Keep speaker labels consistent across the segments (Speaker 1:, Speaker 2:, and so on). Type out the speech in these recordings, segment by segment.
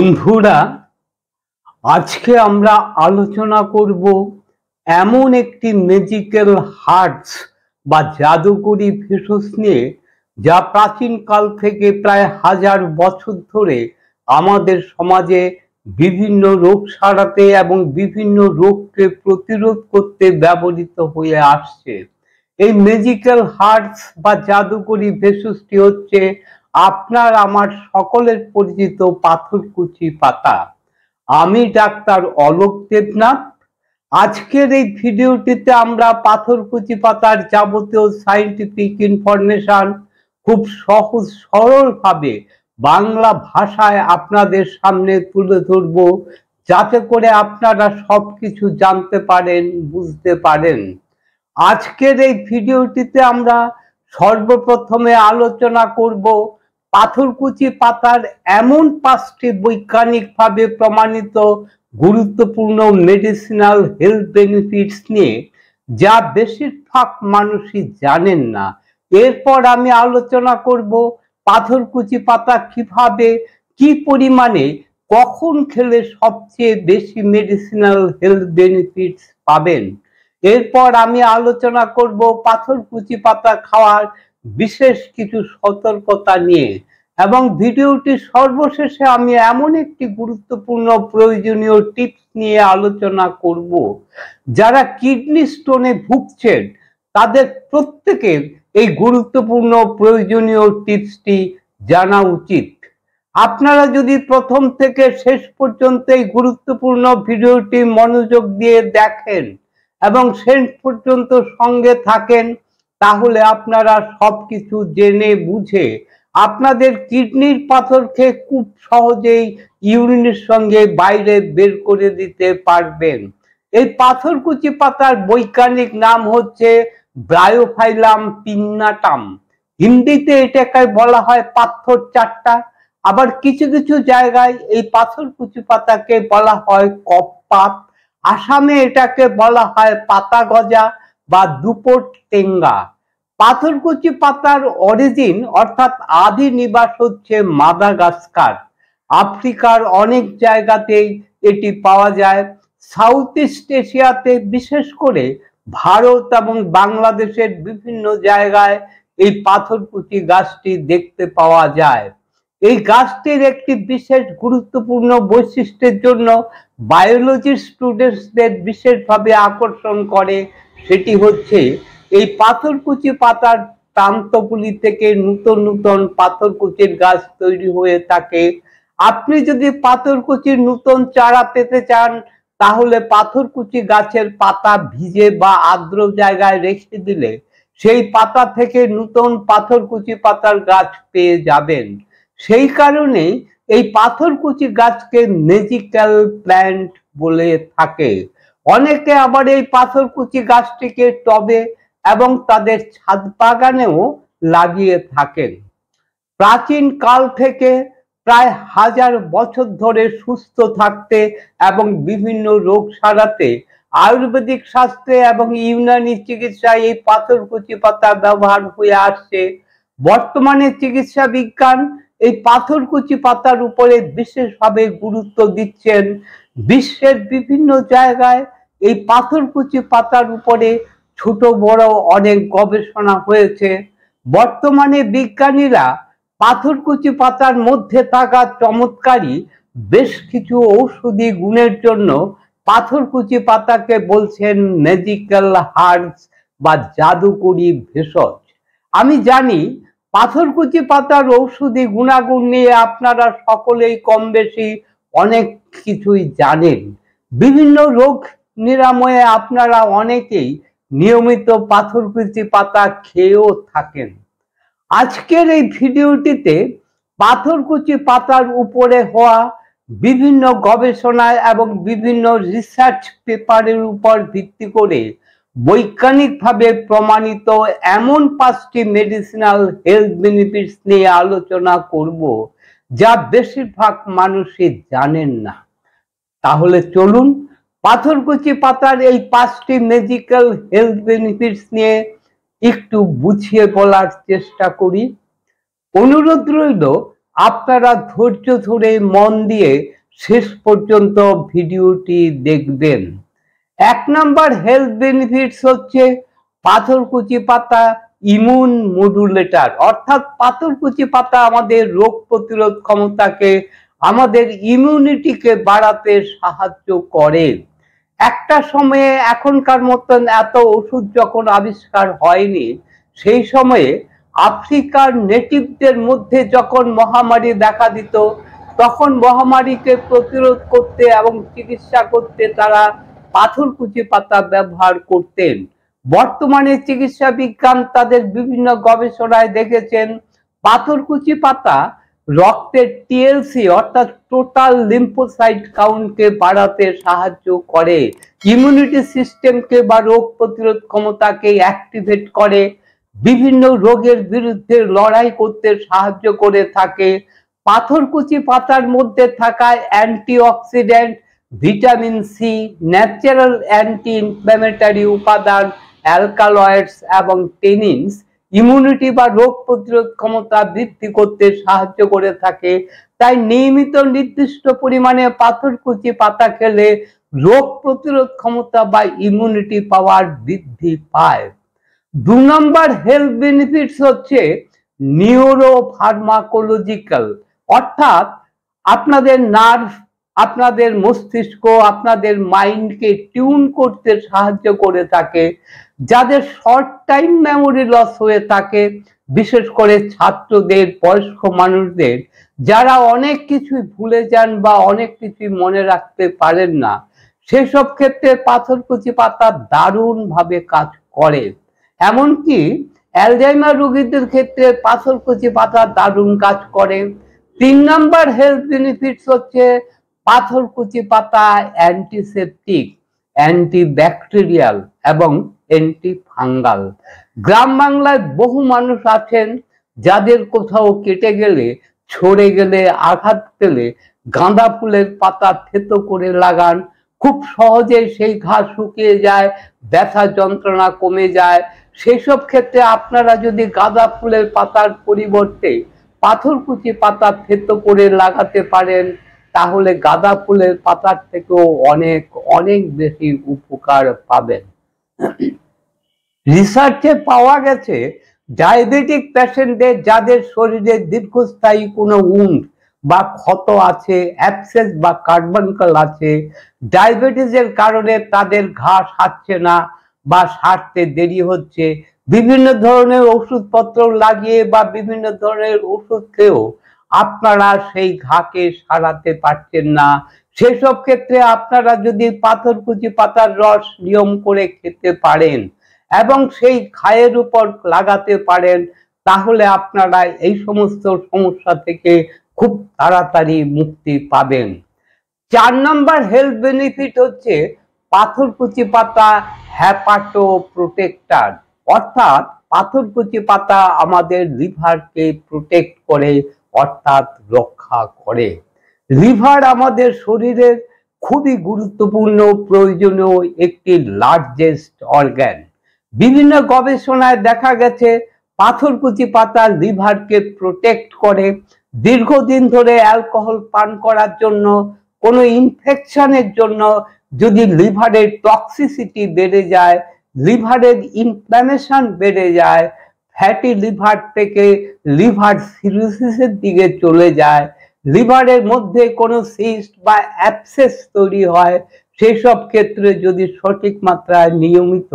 Speaker 1: বন্ধুরা, আজকে আমরা আলোচনা করব এমন একটি ম্যাজিক্যাল হার্বস বা জাদুকরি ভেষজ নিয়ে, যা প্রাচীনকাল থেকে প্রায় 1000 বছর ধরে আমাদের সমাজে বিভিন্ন রোগ সারাতে এবং বিভিন্ন রোগকে প্রতিরোধ করতে ব্যবহৃত হয়ে আসছে। এই ম্যাজিক্যাল হার্বস বা জাদুকরি ভেষজটি হচ্ছে আপনার আমার সকলের পরিচিত পাথরকুচি পাতা। আমি ডাক্তার অলোক দেবনাথ। আজকের এই ভিডিওটিতে আমরা পাথরকুচি পাতার যাবতীয় সায়েন্টিফিক ইনফরমেশন খুব সহজ সরলভাবে বাংলা ভাষায় আপনাদের সামনে তুলে ধরব, যাতে করে আপনারা সবকিছু জানতে পারেন, বুঝতে পারেন। আজকের এই ভিডিওটিতে আমরা সর্বপ্রথমে আলোচনা করব পাথরকুচি পাতার এমন 5টি বৈজ্ঞানিকভাবে প্রমাণিত গুরুত্বপূর্ণ মেডিসিনাল হেলথ বেনিফিটস নিয়ে, যা বেশিরভাগ মানুষই জানেন না। এরপর আমি আলোচনা করব পাথরকুচি পাতা কিভাবে, কি পরিমাণে, কখন খেলে সবচেয়ে বেশি মেডিসিনাল হেলথ বেনিফিটস পাবেন। এরপর আমি আলোচনা করব পাথরকুচি পাতা খাওয়ার বিশেষ কিছু সতর্কতা নিয়ে, এবং ভিডিওটি সর্বশেষে আমি এমন একটি গুরুত্বপূর্ণ প্রয়োজনীয় টিপস নিয়ে আলোচনা করব। যারা কিডনি স্টোনে ভুগছেন তাদের প্রত্যেকের এই গুরুত্বপূর্ণ প্রয়োজনীয় টিপসটি জানা উচিত। আপনারা যদি প্রথম থেকে শেষ পর্যন্ত এই গুরুত্বপূর্ণ ভিডিওটি মনোযোগ দিয়ে দেখেন এবং শেষ পর্যন্ত সঙ্গে থাকেন, তাহলে আপনারা সবকিছু জেনে বুঝে আপনাদের কিডনির পাথরকে খুব সহজেই ইউরিনের সঙ্গে বাইরে বের করে দিতে পারবেন। এই পাথরকুচি পাতার বৈজ্ঞানিক নাম হচ্ছে ব্রায়োফাইলাম পিন্নাটাম। হিন্দিতে এটাকে বলা হয় পাথর চাট্টা। আবার কিছু কিছু জায়গায় এই পাথরকুচি পাতাকে বলা হয় কপপাত। আসামে এটাকে বলা হয় পাতা গজা বা দুপট টেঙ্গা। পাথরকুচি পাতার অরিজিন অর্থাৎ আদি নিবাস হচ্ছে মাদাগাস্কার। আফ্রিকার অনেক জায়গাতেই এটি পাওয়া যায়। সাউথ ইস্ট এশিয়াতে, বিশেষ করে ভারত এবং বাংলাদেশের বিভিন্ন জায়গায় এই পাথরকুচি গাছটি দেখতে পাওয়া যায়। এই গাছটির একটি বিশেষ গুরুত্বপূর্ণ বৈশিষ্ট্যের জন্য বায়োলজি স্টুডেন্টসদের বিশেষভাবে আকর্ষণ করে। সেটি হচ্ছে এই পাথরকুচি পাতার প্রান্তগুলি থেকে নূতন নূতন পাথরকুচির গাছ তৈরি হয়ে থাকে। আপনি যদি পাথরকুচির নূতন চারা পেতে চান, তাহলে পাথরকুচি গাছের পাতা ভিজে বা আর্দ্র জায়গায় রেখে দিলে সেই পাতা থেকে নূতন পাথরকুচি পাতার গাছ পেয়ে যাবেন। সেই কারণে এই পাথরকুচি গাছকে ম্যাজিক্যাল প্ল্যান্ট বলে থাকে। অনেকে আবার এই পাথরকুচি গাছটিকে টবে এবং তাদের ছাদ বাগানেও লাগিয়ে থাকেন। প্রাচীন কাল থেকে প্রায় 1000 বছর ধরে সুস্থ থাকতে এবং বিভিন্ন রোগ সারাতে আয়ুর্বেদিক শাস্ত্রে এবং ইউনানি চিকিৎসায় এই পাথরকুচি পাতা ব্যবহার হয়ে আসছে। বর্তমানে চিকিৎসা বিজ্ঞান এই পাথরকুচি পাতার উপরে বিশেষভাবে গুরুত্ব দিচ্ছেন। বিশ্বের বিভিন্ন জায়গায় এই পাথরকুচি পাতার উপরে ছোট বড় অনেক গবেষণা হয়েছে। বর্তমানে বিজ্ঞানীরা পাথরকুচি পাতার মধ্যে থাকা চমৎকারী বেশ কিছু ঔষধি গুণের জন্য পাথরকুচি পাতাকে বলছেন ম্যাজিক্যাল হার্বস বা জাদুকরি ভেষজ। আমি জানি পাথরকুচি পাতার ঔষধি গুণাগুণ নিয়ে আপনারা সকলেই কম বেশি অনেক কিছুই জানেন। বিভিন্ন রোগ নিরাময়ে আপনারা অনেকেই নিয়মিত পাথরকুচি পাতা খেয়েও থাকেন। আজকের এই ভিডিওটিতে পাথরকুচি পাতার উপরে হওয়া বিভিন্ন গবেষণায় এবং বিভিন্ন রিসার্চ পেপারের উপর ভিত্তি করে বৈজ্ঞানিকভাবে প্রমাণিত এমন 5টি মেডিসিনাল হেলথ বেনিফিটস নিয়ে আলোচনা করব, যা বেশিরভাগ মানুষই জানেন না। তাহলে চলুন পাথরকুচি পাতার এই 5টি ম্যাজিক্যাল হেলথ বেনিফিটস নিয়ে একটু বুঝিয়ে বলার চেষ্টা করি। অনুরোধ রইল আপনারা ধৈর্য ধরে মন দিয়ে শেষ পর্যন্ত ভিডিওটি দেখবেন। 1 নম্বর হেলথ বেনিফিটস হচ্ছে পাথরকুচি পাতা ইমিউন মডুলেটর, অর্থাৎ পাথরকুচি পাতা আমাদের রোগ প্রতিরোধ ক্ষমতাকে, আমাদের ইমিউনিটিকে বাড়াতে সাহায্য করে। একটা সময়ে এখনকার মতন এত ওষুধ যখন আবিষ্কার হয়নি, সেই সময়ে আফ্রিকার নেটিভদের মধ্যে যখন মহামারী দেখা দিত, তখন মহামারীকে প্রতিরোধ করতে এবং চিকিৎসা করতে তারা পাথরকুচি পাতা ব্যবহার করতেন। বর্তমানে চিকিৎসা বিজ্ঞান তাদের বিভিন্ন গবেষণায় দেখেছেন পাথরকুচি পাতা রক্তের টিএলসি অর্থাৎ টোটাল লিম্ফোসাইট কাউন্টকে বাড়াতে সাহায্য করে, ইমিউনিটি সিস্টেমকে বা রোগ প্রতিরোধ ক্ষমতাকে অ্যাক্টিভেট করে, বিভিন্ন রোগের বিরুদ্ধে লড়াই করতে সাহায্য করে থাকে। পাথরকুচি পাতার মধ্যে থাকা antioxidant, vitamin C, natural anti inflammatory উপাদান, অ্যালকালয়েডস এবং টেনিনস ইমিউনিটি বা রোগ প্রতিরোধ ক্ষমতা বৃদ্ধি করতে সাহায্য করে থাকে। তাই নিয়মিত নির্দিষ্ট পরিমাণে পাথরকুচি পাতা খেলে রোগ প্রতিরোধ ক্ষমতা বা ইমিউনিটি পাওয়ার বৃদ্ধি পায়। 2 নম্বর হেলথ বেনিফিটস হচ্ছে নিউরো ফার্মাকোলজিক্যাল, অর্থাৎ আপনাদের নার্ভ, আপনাদের মস্তিষ্ক, আপনাদের মাইন্ডকে টিউন করতে সাহায্য করে থাকে। যাদের শর্ট টাইম মেমোরি লস হয়ে থাকে, বিশেষ করে ছাত্রদের, বয়স্ক মানুষদের, যারা অনেক কিছুই ভুলে যান বা অনেক কিছুই মনে রাখতে পারেন না, সেসব ক্ষেত্রে পাথরকুচি পাতা দারুণভাবে কাজ করে। এমনকি অ্যালজাইমার রোগীদের ক্ষেত্রে পাথরকুচি পাতা দারুণ কাজ করে। 3 নম্বর হেলথ বেনিফিটস হচ্ছে পাথরকুচি পাতা অ্যান্টিসেপটিক, অ্যান্টিব্যাকটেরিয়াল এবং অ্যান্টি ফাঙ্গাল। গ্রাম বাংলায় বহু মানুষ আছেন যাদের কোথাও কেটে গেলে, ছড়ে গেলে, আঘাত পেলে গাঁদা ফুলের পাতা থেতো করে লাগান, খুব সহজেই সেই ঘা শুকিয়ে যায়, ব্যথা যন্ত্রণা কমে যায়। সেসব ক্ষেত্রে আপনারা যদি গাঁদা ফুলের পাতার পরিবর্তে পাথরকুচি পাতা থেতো করে লাগাতে পারেন, তাহলে গাঁদা ফুলের পাতার থেকেও অনেক অনেক বেশি উপকার পাবেন। রিসার্চে পাওয়া গেছে ডায়াবেটিক পেশেন্টদের যাদের শরীরে দীর্ঘস্থায়ী কোনো উন্ড বা ক্ষত আছে, অ্যাবসেস বা কার্বনকল আছে, ডায়াবেটিসের কারণে তাদের ঘা সারছে না বা সারতে দেরি হচ্ছে, বিভিন্ন ধরনের ওষুধপত্র লাগিয়ে বা বিভিন্ন ধরনের ওষুধ খেয়েও আপনারা সেই ঘাকে সারাতে পারছেন না, সেসব ক্ষেত্রে আপনারা যদি পাথরকুচি পাতার রস নিয়ম করে খেতে পারেন এবং সেই ঘায়ের উপর লাগাতে পারেন, তাহলে আপনারা এই সমস্ত সমস্যা থেকে খুব তাড়াতাড়ি মুক্তি পাবেন। 4 নম্বর হেলথ বেনিফিট হচ্ছে পাথরকুচি পাতা হ্যাপাটো প্রোটেক্টর, অর্থাৎ পাথরকুচি পাতা আমাদের লিভারকে প্রোটেক্ট করে, অর্থাৎ রক্ষা করে। লিভার আমাদের শরীরের খুবই গুরুত্বপূর্ণ প্রয়োজনীয় একটি লার্জেস্ট অর্গান। বিভিন্ন গবেষণায় দেখা গেছে পাথরকুচি পাতা লিভারকে প্রোটেক্ট করে। দীর্ঘদিন ধরে অ্যালকোহল পান করার জন্য, কোনো ইনফেকশনের জন্য যদি লিভারের টক্সিসিটি বেড়ে যায়, লিভারের ইনফ্ল্যামেশন বেড়ে যায়, ফ্যাটি লিভার থেকে লিভার সিরোসিসের দিকে চলে যায়, লিভারের মধ্যে কোনো সিস্ট বা অ্যাবসেস তৈরি হয়, সেসব ক্ষেত্রে যদি সঠিক মাত্রায় নিয়মিত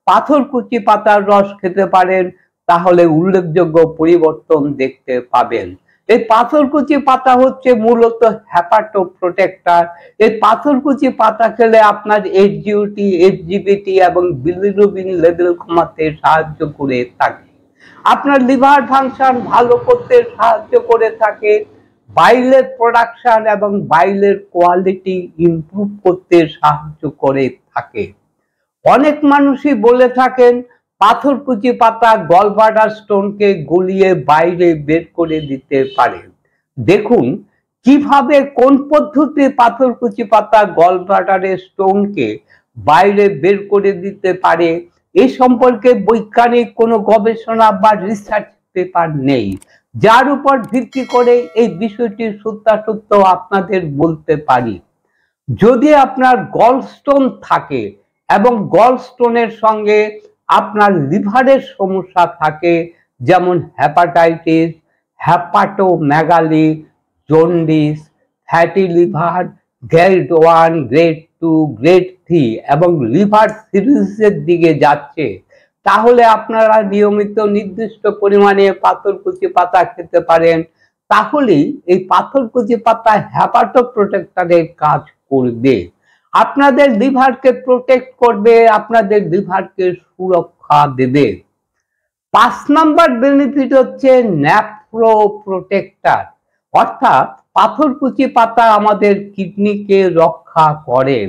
Speaker 1: পাথরকুচি পাতার রস খেতে পারেন, তাহলে উল্লেখযোগ্য পরিবর্তন দেখতে পাবেন। এই পাথরকুচি পাতা হচ্ছে মূলত হ্যাপাটো প্রোটেক্টর। এই পাথরকুচি পাতা খেলে আপনার এইচজিওটি, এইচজিবিটি এবং বিলিরুবিন লেভেল কমাতে সাহায্য করে থাকে, আপনার লিভার ফাংশন ভালো করতে সাহায্য করে থাকে, বাইলের প্রোডাকশন এবং বাইলের কোয়ালিটি ইমপ্রুভ করতে সাহায্য করে থাকে। অনেক মানুষই বলে থাকেন পাথরকুচি পাতা গলব্লাডার স্টোনকে গলিয়ে বাইরে বের করে দিতে পারে। দেখুন কিভাবে, কোন পদ্ধতি পাথরকুচি পাতা গলব্লাডারের স্টোনকে বাইরে বের করে দিতে পারে, এ সম্পর্কে বৈজ্ঞানিক কোনো গবেষণা বা রিসার্চ পেপার নেই। যার উপর ভিত্তি করে এই বিষয়টি সত্যাসত্য আপনাদের বলতে পারি। যদি আপনার গলস্টোন থাকে এবং গলস্টোনের সঙ্গে আপনার লিভারের সমস্যা থাকে, যেমন hepatitis, hepatomegaly, jaundice, fatty liver, grade 1, grade 2, grade 3 এবং লিভার সিরোসিসের দিকে যাচ্ছে, তাহলে আপনারা নিয়মিত নির্দিষ্ট পরিমাণে পাথরকুচি পাতা খেতে পারেন। তাহলেই এই পাথরকুচি পাতা হেপাটো প্রোটেক্টরের কাজ করবে, আপনাদের লিভারকে প্রোটেক্ট করবে, আপনাদের লিভারকে সুরক্ষা দেবে। 5 নাম্বার বেনিফিট হচ্ছে নেফ্রো প্রোটেক্টর, অর্থাৎ পাথরকুচি পাতা আমাদের কিডনিকে রক্ষা করে,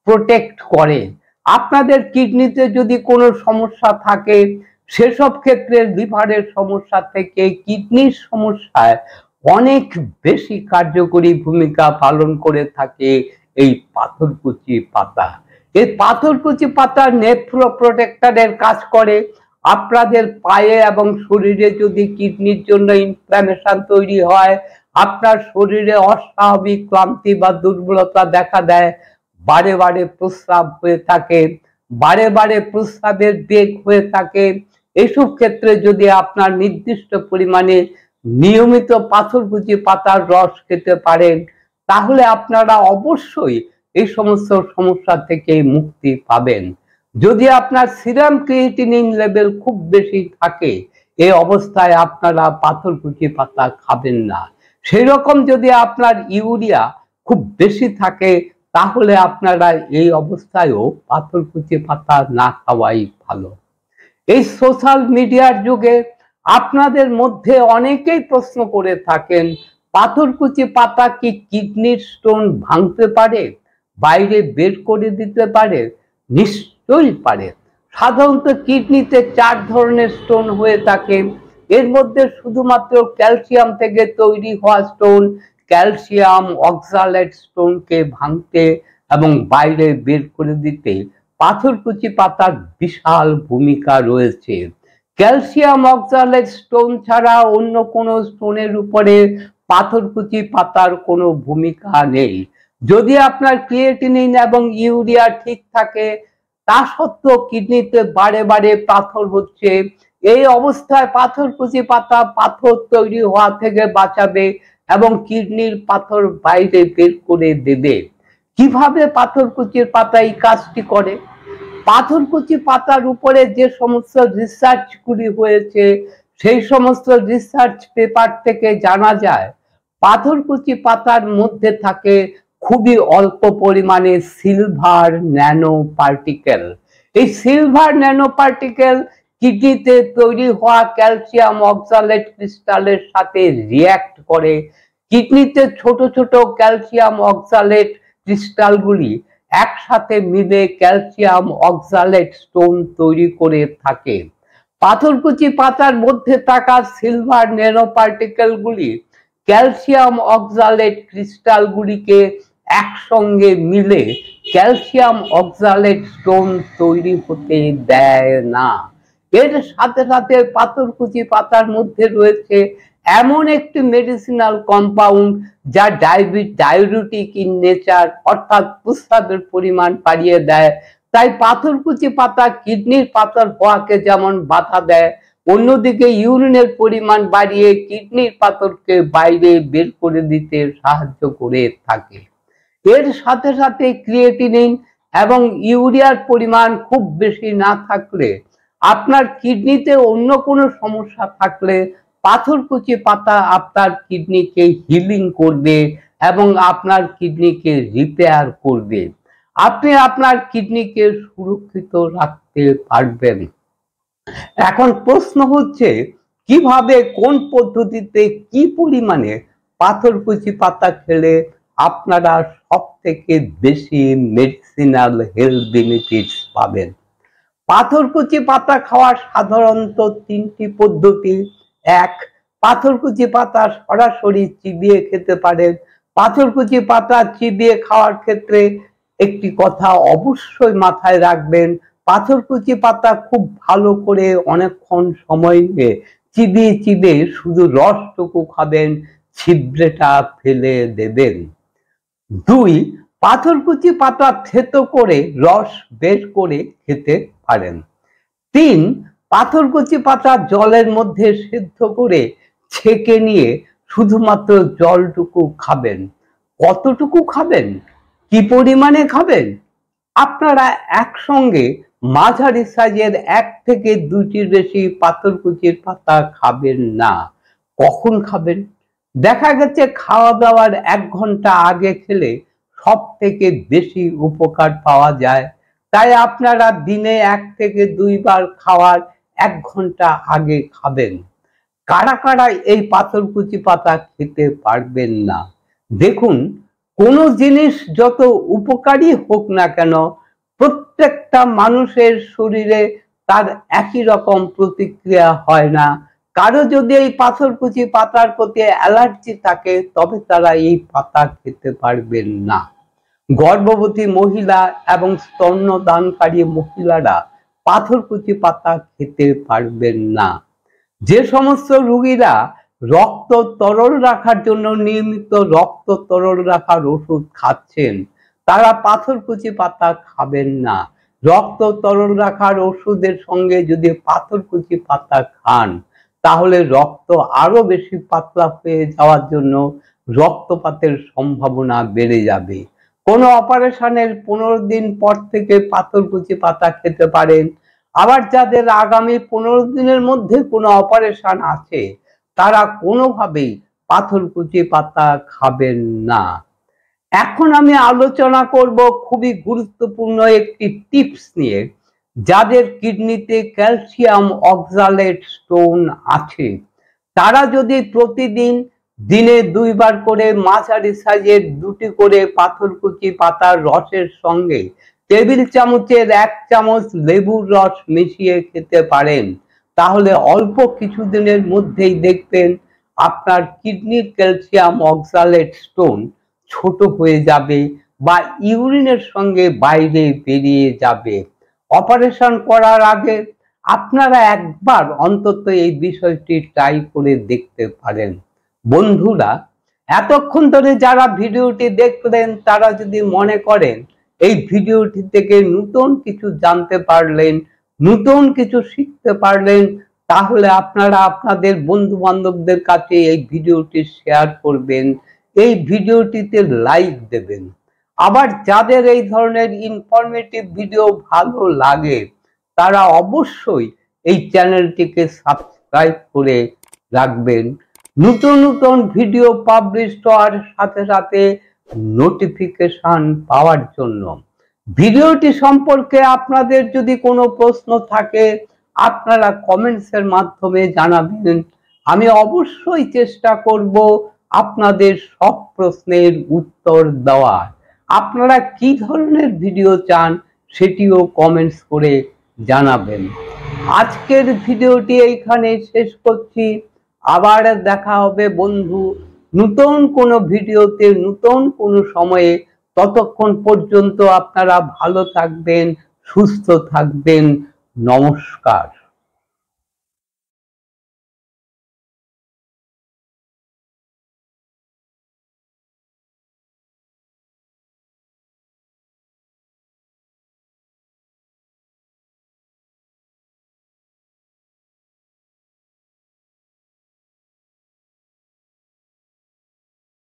Speaker 1: প্রোটেক্ট করে। আপনাদের কিডনিতে যদি কোনো সমস্যা থাকে, সেসব ক্ষেত্রে লিভারের সমস্যা থেকে কিডনির সমস্যায় অনেক বেশি কার্যকরী ভূমিকা পালন করে থাকে এই পাথরকুচি পাতা। এই পাথরকুচি পাতা নেফ্রো প্রোটেক্টরের কাজ করে। আপনাদের পায়ে এবং শরীরে যদি কিডনির জন্য ইনফ্ল্যামেশন তৈরি হয়, আপনার শরীরে অস্বাভাবিক ক্লান্তি বা দুর্বলতা দেখা দেয়, বারে বারে প্রস্রাব হয়ে থাকে, বারে বারে প্রস্রাবের বেগ হয়ে থাকে, এইসব ক্ষেত্রে যদি আপনার নির্দিষ্ট পরিমাণে নিয়মিত পাথরকুচি পাতার রস খেতে পারেন, তাহলে আপনারা অবশ্যই এই সমস্ত সমস্যা থেকে মুক্তি পাবেন। যদি আপনার সিরাম ক্রিয়েটিনিন লেভেল খুব বেশি থাকে, এই অবস্থায় আপনারা পাথরকুচি পাতা খাবেন না। সেই রকম যদি আপনার ইউরিয়া খুব বেশি থাকে, তাহলে আপনারা এই অবস্থায়ও পাথরকুচি পাতা না খাওয়াই ভালো। এই সোশ্যাল মিডিয়ার যুগে আপনাদের মধ্যে অনেকেই প্রশ্ন করে থাকেন, পাথরকুচি পাতা কি কিডনির স্টোন ভাঙতে পারে, বাইরে বের করে দিতে পারে? নিশ্চয়ই পারে। সাধারণত কিডনিতে 4 ধরনের স্টোন হয়ে থাকে। এর মধ্যে শুধুমাত্র ক্যালসিয়াম থেকে তৈরি হওয়া স্টোন, ক্যালসিয়াম অক্সালেট স্টোনকে ভাঙতে এবং বাইরে বের করে দিতে পাথরকুচি পাতার বিশাল ভূমিকা রয়েছে। ক্যালসিয়াম অক্সালেট স্টোন ছাড়া অন্য কোনো স্টোনের উপরে পাথরকুচি পাতার কোনো ভূমিকা নেই। যদি আপনার ক্রিয়েটিনিন এবং ইউরিয়া ঠিক থাকে, তা সত্ত্বেও কিডনিতে বারে বারে পাথর হচ্ছে, এই অবস্থায় পাথরকুচি পাতা পাথর তৈরি হওয়া থেকে বাঁচাবে এবং কিডনির পাথর বাইরে বের করে দেবে। কিভাবে পাথরকুচির পাতা এই কাজটি করে? পাথরকুচি পাতার উপরে যে সমস্ত রিসার্চগুলি হয়েছে, সেই সমস্ত রিসার্চ পেপার থেকে জানা যায় পাথরকুচি পাতার মধ্যে থাকে খুবই অল্প পরিমাণে সিলভার ন্যানো পার্টিকেল। এই সিলভার ন্যানো পার্টিকেল কিডনিতে তৈরি হওয়া ক্যালসিয়াম অক্সালেট ক্রিস্টালের সাথে রিঅ্যাক্ট করে। কিডনিতে ছোট ছোট ক্যালসিয়াম অক্সালেট ক্রিস্টালগুলি একসাথে মিলে ক্যালসিয়াম অক্সালেট স্টোন তৈরি করে থাকে। পাথরকুচি পাতার মধ্যে থাকা সিলভার ন্যানো পার্টিকেলগুলি ক্যালসিয়াম অক্সালেট ক্রিস্টালগুলিকে একসঙ্গে মিলে ক্যালসিয়াম অক্সালেট স্টোন তৈরি হতে দেয় না। এর সাথে সাথে পাথরকুচি পাতার মধ্যে রয়েছে এমন একটি মেডিসিনাল কম্পাউন্ড যা ডায়ুরেটিক ইন নেচার, অর্থাৎ প্রস্রাবের পরিমাণ বাড়িয়ে দেয়। তাই পাথরকুচি পাতা কিডনির পাথর হওয়াকে যেমন বাধা দেয়, অন্যদিকে ইউরিনের পরিমাণ বাড়িয়ে কিডনির পাথরকে বাইরে বের করে দিতে সাহায্য করে থাকে। এর সাথে সাথে ক্রিয়েটিনিন এবং ইউরিয়ার পরিমাণ খুব বেশি না থাকলে, আপনার কিডনিতে অন্য কোনো সমস্যা থাকলে পাথরকুচি পাতা আপনার কিডনিকে হিলিং করবে এবং আপনার কিডনিকে রিপেয়ার করবে। আপনি আপনার কিডনিকে সুরক্ষিত রাখতে পারবেন। এখন প্রশ্ন হচ্ছে, কিভাবে কোন পদ্ধতিতে কি পরিমাণে পাথরকুচি পাতা খেলে আপনারা সব থেকে বেশি মেডিসিনাল হেলথ বেনিফিটস পাবেন? পাথরকুচি পাতা খাওয়ার সাধারণত 3টি পদ্ধতি। 1, পাথরকুচি পাতা সরাসরি চিবিয়ে খেতে পারেন। পাথরকুচি পাতা চিবিয়ে খাওয়ার ক্ষেত্রে একটি কথা অবশ্যই মাথায় রাখবেন, পাথরকুচি পাতা খুব ভালো করে অনেকক্ষণ সময় নিয়ে চিবিয়ে চিবিয়ে শুধু রসটুকু খাবেন, ছিবড়েটা ফেলে দেবেন। 2. পাথরকুচি পাতা থেতো করে রস বের করে খেতে পারেন। 3. পাথরকুচি পাতা জলের মধ্যে সিদ্ধ করে ছেঁকে নিয়ে শুধুমাত্র জলটুকু খাবেন। কতটুকু খাবেন, কি পরিমাণে খাবেন? আপনারা একসঙ্গে মাঝারি সাইজের 1 থেকে 2টির বেশি পাথরকুচির পাতা খাবেন না। কখন খাবেন? দেখা গেছে খাওয়া দাওয়ার 1 ঘন্টা আগে খেলে সব থেকে বেশি উপকার পাওয়া যায়। তাই আপনারা দিনে 1 থেকে 2 বার খাওয়ার 1 ঘন্টা আগে খাবেন। কারা কারা এই পাথরকুচি পাতা খেতে পারবেন না? দেখুন, কোনো জিনিস যত উপকারী হোক না কেন, প্রত্যেকটা মানুষের শরীরে তার একই রকম প্রতিক্রিয়া হয় না। কারো যদি এই পাথরকুচি পাতার প্রতি অ্যালার্জি থাকে তবে তারা এই পাতা খেতে পারবেন না। গর্ভবতী মহিলা এবং স্তন্যদানকারী মহিলারা পাথরকুচি পাতা খেতে পারবেন না। যে সমস্ত রোগীরা রক্ত তরল রাখার জন্য নিয়মিত রক্ত তরল রাখার ওষুধ খাচ্ছেন, তারা পাথরকুচি পাতা খাবেন না। রক্ত তরল রাখার ওষুধের সঙ্গে যদি পাথরকুচি পাতা খান তাহলে রক্ত আরো বেশি পাতলা হয়ে যাওয়ার জন্য রক্তপাতের সম্ভাবনা বেড়ে যাবে। কোনো অপারেশনের 15 দিন পর থেকে পাথরকুচি পাতা খেতে পারেন। আবার যাদের আগামী 15 দিনের মধ্যে কোনো অপারেশন আছে তারা কোনোভাবেই পাথরকুচি পাতা খাবেন না। এখন আমি আলোচনা করব খুবই গুরুত্বপূর্ণ একটি টিপস নিয়ে। যাদের কিডনিতে ক্যালসিয়াম অক্সালেট স্টোন আছে তারা যদি প্রতিদিন দিনে 2 বার করে মাঝারি সাইজের 2টি করে পাথরকুচি পাতার রসের সঙ্গে টেবিল চামচের 1 চামচ লেবুর রস মিশিয়ে খেতে পারেন, তাহলে অল্প কিছুদিনের মধ্যেই দেখবেন আপনার কিডনির ক্যালসিয়াম অক্সালেট স্টোন ছোট হয়ে যাবে বা ইউরিনের সঙ্গে বাইরে বেরিয়ে যাবে। অপারেশন করার আগে আপনারা একবার অন্তত এই বিষয়টি ট্রাই করে দেখতে পারেন। বন্ধুরা, এতক্ষণ ধরে যারা ভিডিওটি দেখলেন তারা যদি মনে করেন এই ভিডিওটি থেকে নতুন কিছু জানতে পারলেন, নতুন কিছু শিখতে পারলেন, তাহলে আপনারা আপনাদের বন্ধু বান্ধবদের কাছে এই ভিডিওটি শেয়ার করবেন, এই ভিডিওটিতে লাইক দেবেন। আবার যাদের এই ধরনের ইনফরমেটিভ ভিডিও ভালো লাগে তারা অবশ্যই এই চ্যানেলটিকে সাবস্ক্রাইব করে রাখবেন নতুন নতুন ভিডিও পাবলিশ হওয়ার সাথে সাথে নোটিফিকেশন পাওয়ার জন্য। ভিডিওটি সম্পর্কে আপনাদের যদি কোনো প্রশ্ন থাকে আপনারা কমেন্টসের মাধ্যমে জানাবেন। আমি অবশ্যই চেষ্টা করব আপনাদের সব প্রশ্নের উত্তর দেওয়ার। আপনারা কি ধরনের ভিডিও চান সেটিও কমেন্টস করে জানাবেন। আজকের ভিডিওটি এইখানে শেষ করছি। আবার দেখা হবে বন্ধু নতুন কোনো ভিডিওতে নতুন কোনো সময়ে। ততক্ষণ পর্যন্ত আপনারা ভালো থাকবেন, সুস্থ থাকবেন। নমস্কার।